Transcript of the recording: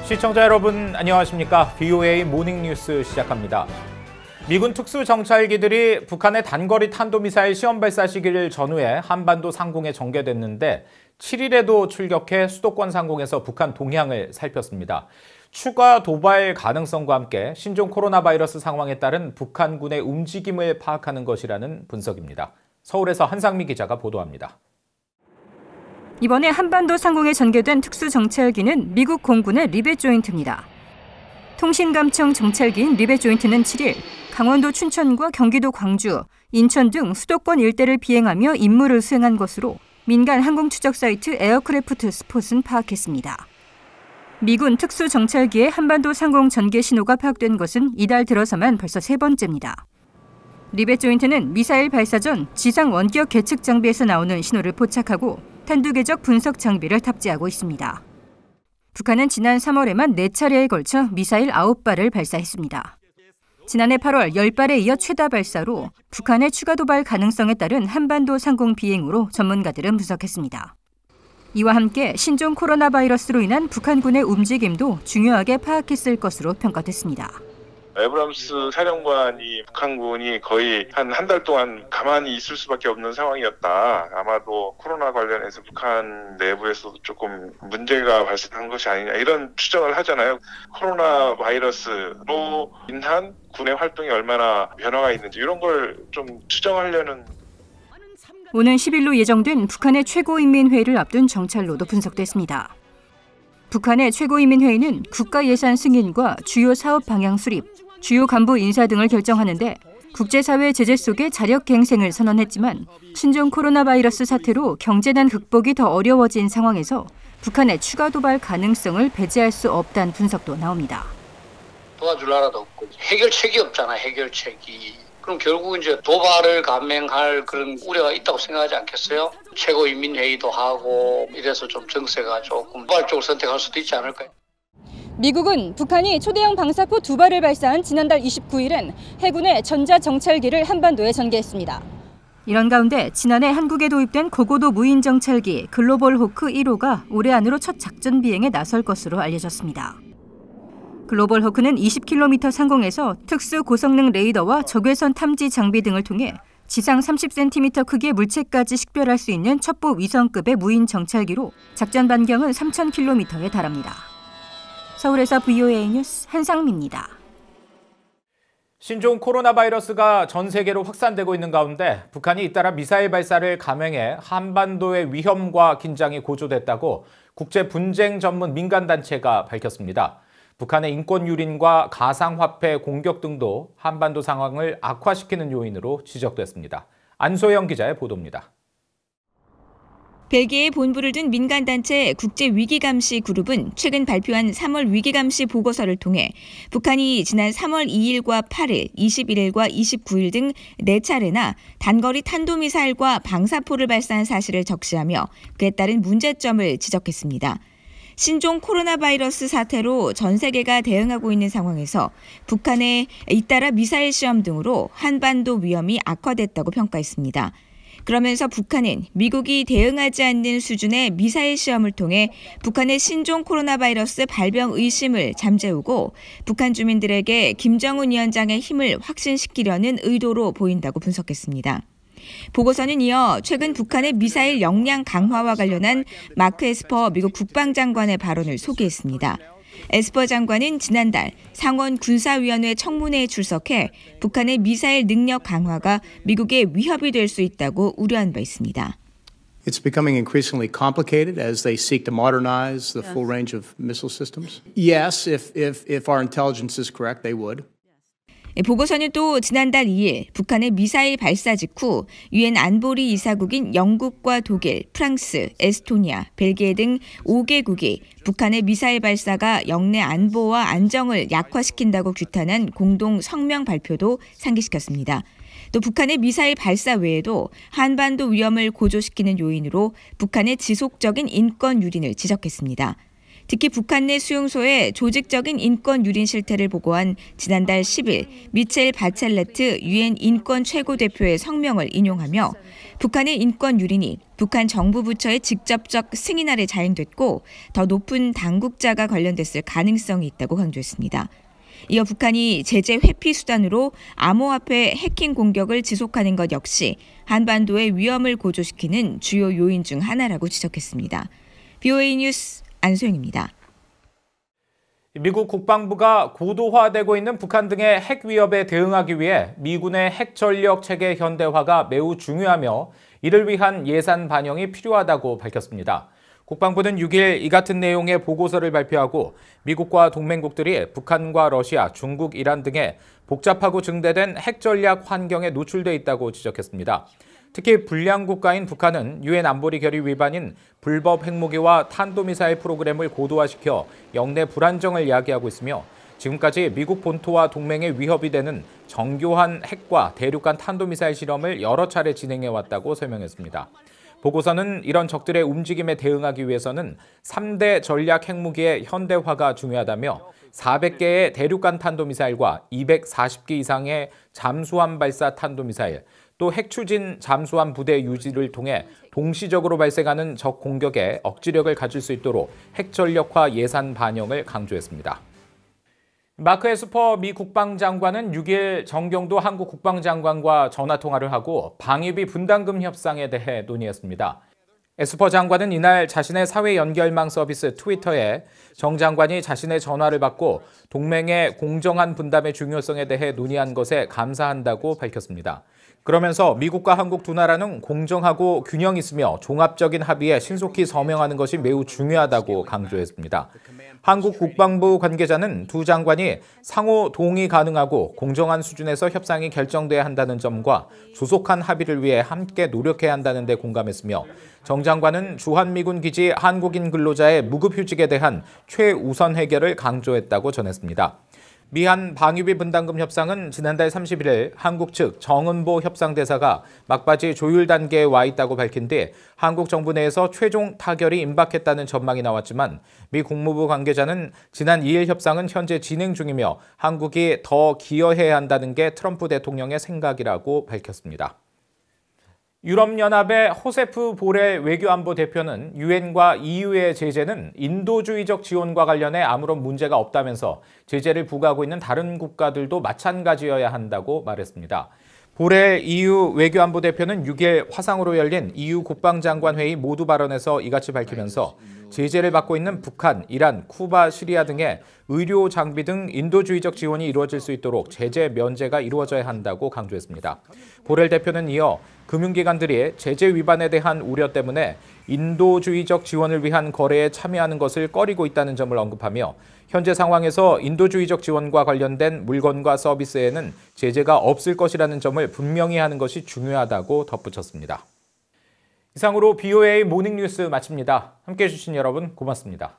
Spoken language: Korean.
시청자 여러분 안녕하십니까? VOA 모닝뉴스 시작합니다. 미군 특수정찰기들이 북한의 단거리 탄도미사일 시험 발사 시기를 전후해 한반도 상공에 전개됐는데 7일에도 출격해 수도권 상공에서 북한 동향을 살폈습니다. 추가 도발 가능성과 함께 신종 코로나 바이러스 상황에 따른 북한군의 움직임을 파악하는 것이라는 분석입니다. 서울에서 한상미 기자가 보도합니다. 이번에 한반도 상공에 전개된 특수정찰기는 미국 공군의 리벳 조인트입니다. 통신감청 정찰기인 리벳 조인트는 7일 강원도 춘천과 경기도 광주, 인천 등 수도권 일대를 비행하며 임무를 수행한 것으로 민간 항공추적 사이트 에어크래프트 스폿은 파악했습니다. 미군 특수정찰기의 한반도 상공 전개 신호가 파악된 것은 이달 들어서만 벌써 3번째입니다. 리벳 조인트는 미사일 발사 전 지상 원격 계측 장비에서 나오는 신호를 포착하고 탄두개적 분석 장비를 탑재하고 있습니다. 북한은 지난 3월에만 4차례에 걸쳐 미사일 9발을 발사했습니다. 지난해 8월 10발에 이어 최다 발사로 북한의 추가 도발 가능성에 따른 한반도 상공 비행으로 전문가들은 분석했습니다. 이와 함께 신종 코로나 바이러스로 인한 북한군의 움직임도 중요하게 파악했을 것으로 평가됐습니다. 에브람스 사령관이 북한군이 거의 한 달 동안 가만히 있을 수밖에 없는 상황이었다. 아마도 코로나 관련해서 북한 내부에서도 조금 문제가 발생한 것이 아니냐 이런 추정을 하잖아요. 코로나 바이러스로 인한 군의 활동이 얼마나 변화가 있는지 이런 걸 좀 추정하려는. 오는 10일로 예정된 북한의 최고인민회의를 앞둔 정찰로도 분석됐습니다. 북한의 최고인민회의는 국가예산 승인과 주요 사업 방향 수립, 주요 간부 인사 등을 결정하는데 국제사회 제재 속에 자력갱생을 선언했지만 신종 코로나 바이러스 사태로 경제난 극복이 더 어려워진 상황에서 북한의 추가 도발 가능성을 배제할 수 없다는 분석도 나옵니다. 도와줄 나라도 없고 해결책이 없잖아, 해결책이. 그럼 결국 이제 도발을 감행할 그런 우려가 있다고 생각하지 않겠어요? 최고인민회의도 하고 이래서 좀 정세가 조금 도발적으로 선택할 수도 있지 않을까요? 미국은 북한이 초대형 방사포 2발을 발사한 지난달 29일엔 해군의 전자정찰기를 한반도에 전개했습니다. 이런 가운데 지난해 한국에 도입된 고고도 무인정찰기 글로벌 호크 1호가 올해 안으로 첫 작전 비행에 나설 것으로 알려졌습니다. 글로벌 호크는 20km 상공에서 특수 고성능 레이더와 적외선 탐지 장비 등을 통해 지상 30cm 크기의 물체까지 식별할 수 있는 첩보 위성급의 무인 정찰기로 작전 반경은 3,000km에 달합니다. 서울에서 VOA 뉴스 한상미입니다. 신종 코로나 바이러스가 전 세계로 확산되고 있는 가운데 북한이 잇따라 미사일 발사를 감행해 한반도의 위험과 긴장이 고조됐다고 국제 분쟁 전문 민간단체가 밝혔습니다. 북한의 인권 유린과 가상화폐 공격 등도 한반도 상황을 악화시키는 요인으로 지적됐습니다. 안소영 기자의 보도입니다. 벨기에에 본부를 둔 민간단체 국제위기감시 그룹은 최근 발표한 3월 위기감시 보고서를 통해 북한이 지난 3월 2일과 8일, 21일과 29일 등 4차례나 단거리 탄도미사일과 방사포를 발사한 사실을 적시하며 그에 따른 문제점을 지적했습니다. 신종 코로나 바이러스 사태로 전 세계가 대응하고 있는 상황에서 북한의 잇따라 미사일 시험 등으로 한반도 위험이 악화됐다고 평가했습니다. 그러면서 북한은 미국이 대응하지 않는 수준의 미사일 시험을 통해 북한의 신종 코로나 바이러스 발병 의심을 잠재우고 북한 주민들에게 김정은 위원장의 힘을 확신시키려는 의도로 보인다고 분석했습니다. 보고서는 이어 최근 북한의 미사일 역량 강화와 관련한 마크 에스퍼 미국 국방장관의 발언을 소개했습니다. 에스퍼 장관은 지난달 상원 군사위원회 청문회에 출석해 북한의 미사일 능력 강화가 미국의 위협이 될 수 있다고 우려한 바 있습니다. It's becoming increasingly complicated as they seek to modernize the full range of missile systems. Yes, if our intelligence is correct, they would. 보고서는 또 지난달 2일 북한의 미사일 발사 직후 유엔 안보리 이사국인 영국과 독일, 프랑스, 에스토니아, 벨기에 등 5개국이 북한의 미사일 발사가 영내 안보와 안정을 약화시킨다고 규탄한 공동 성명 발표도 상기시켰습니다. 또 북한의 미사일 발사 외에도 한반도 위험을 고조시키는 요인으로 북한의 지속적인 인권 유린을 지적했습니다. 특히 북한 내 수용소의 조직적인 인권 유린 실태를 보고한 지난달 10일 미첼 바첼레트 유엔 인권 최고대표의 성명을 인용하며 북한의 인권 유린이 북한 정부 부처의 직접적 승인 아래 자행됐고 더 높은 당국자가 관련됐을 가능성이 있다고 강조했습니다. 이어 북한이 제재 회피 수단으로 암호화폐 해킹 공격을 지속하는 것 역시 한반도의 위험을 고조시키는 주요 요인 중 하나라고 지적했습니다. BOA 뉴스 안소영입니다. 미국 국방부가 고도화되고 있는 북한 등의 핵 위협에 대응하기 위해 미군의 핵 전력 체계 현대화가 매우 중요하며 이를 위한 예산 반영이 필요하다고 밝혔습니다. 국방부는 6일 이 같은 내용의 보고서를 발표하고 미국과 동맹국들이 북한과 러시아, 중국, 이란 등의 복잡하고 증대된 핵 전략 환경에 노출돼 있다고 지적했습니다. 특히 불량 국가인 북한은 유엔 안보리 결의 위반인 불법 핵무기와 탄도미사일 프로그램을 고도화시켜 영내 불안정을 야기하고 있으며 지금까지 미국 본토와 동맹의 위협이 되는 정교한 핵과 대륙간 탄도미사일 실험을 여러 차례 진행해왔다고 설명했습니다. 보고서는 이런 적들의 움직임에 대응하기 위해서는 3대 전략 핵무기의 현대화가 중요하다며 400개의 대륙간 탄도미사일과 240기 이상의 잠수함 발사 탄도미사일, 또 핵추진 잠수함 부대 유지를 통해 동시적으로 발생하는 적 공격에 억지력을 가질 수 있도록 핵전력화 예산 반영을 강조했습니다. 마크 에스퍼 미 국방장관은 6일 정경도 한국 국방장관과 전화통화를 하고 방위비 분담금 협상에 대해 논의했습니다. 에스퍼 장관은 이날 자신의 사회 연결망 서비스 트위터에 정 장관이 자신의 전화를 받고 동맹의 공정한 분담의 중요성에 대해 논의한 것에 감사한다고 밝혔습니다. 그러면서 미국과 한국 두 나라는 공정하고 균형 있으며 종합적인 합의에 신속히 서명하는 것이 매우 중요하다고 강조했습니다. 한국 국방부 관계자는 두 장관이 상호 동의 가능하고 공정한 수준에서 협상이 결정돼야 한다는 점과 조속한 합의를 위해 함께 노력해야 한다는 데 공감했으며 정 장관은 주한미군 기지 한국인 근로자의 무급휴직에 대한 최우선 해결을 강조했다고 전했습니다. 미한 방위비 분담금 협상은 지난달 31일 한국 측 정은보 협상대사가 막바지 조율 단계에 와 있다고 밝힌 뒤 한국 정부 내에서 최종 타결이 임박했다는 전망이 나왔지만 미 국무부 관계자는 지난 2일 협상은 현재 진행 중이며 한국이 더 기여해야 한다는 게 트럼프 대통령의 생각이라고 밝혔습니다. 유럽연합의 호세프 보렐 외교안보 대표는 유엔과 EU의 제재는 인도주의적 지원과 관련해 아무런 문제가 없다면서 제재를 부과하고 있는 다른 국가들도 마찬가지여야 한다고 말했습니다. 보렐 EU 외교안보 대표는 6일 화상으로 열린 EU 국방장관 회의 모두 발언에서 이같이 밝히면서 제재를 받고 있는 북한, 이란, 쿠바, 시리아 등의 의료 장비 등 인도주의적 지원이 이루어질 수 있도록 제재 면제가 이루어져야 한다고 강조했습니다. 보렐 대표는 이어 금융기관들이 제재 위반에 대한 우려 때문에 인도주의적 지원을 위한 거래에 참여하는 것을 꺼리고 있다는 점을 언급하며 현재 상황에서 인도주의적 지원과 관련된 물건과 서비스에는 제재가 없을 것이라는 점을 분명히 하는 것이 중요하다고 덧붙였습니다. 이상으로 BOA 모닝뉴스 마칩니다. 함께해 주신 여러분 고맙습니다.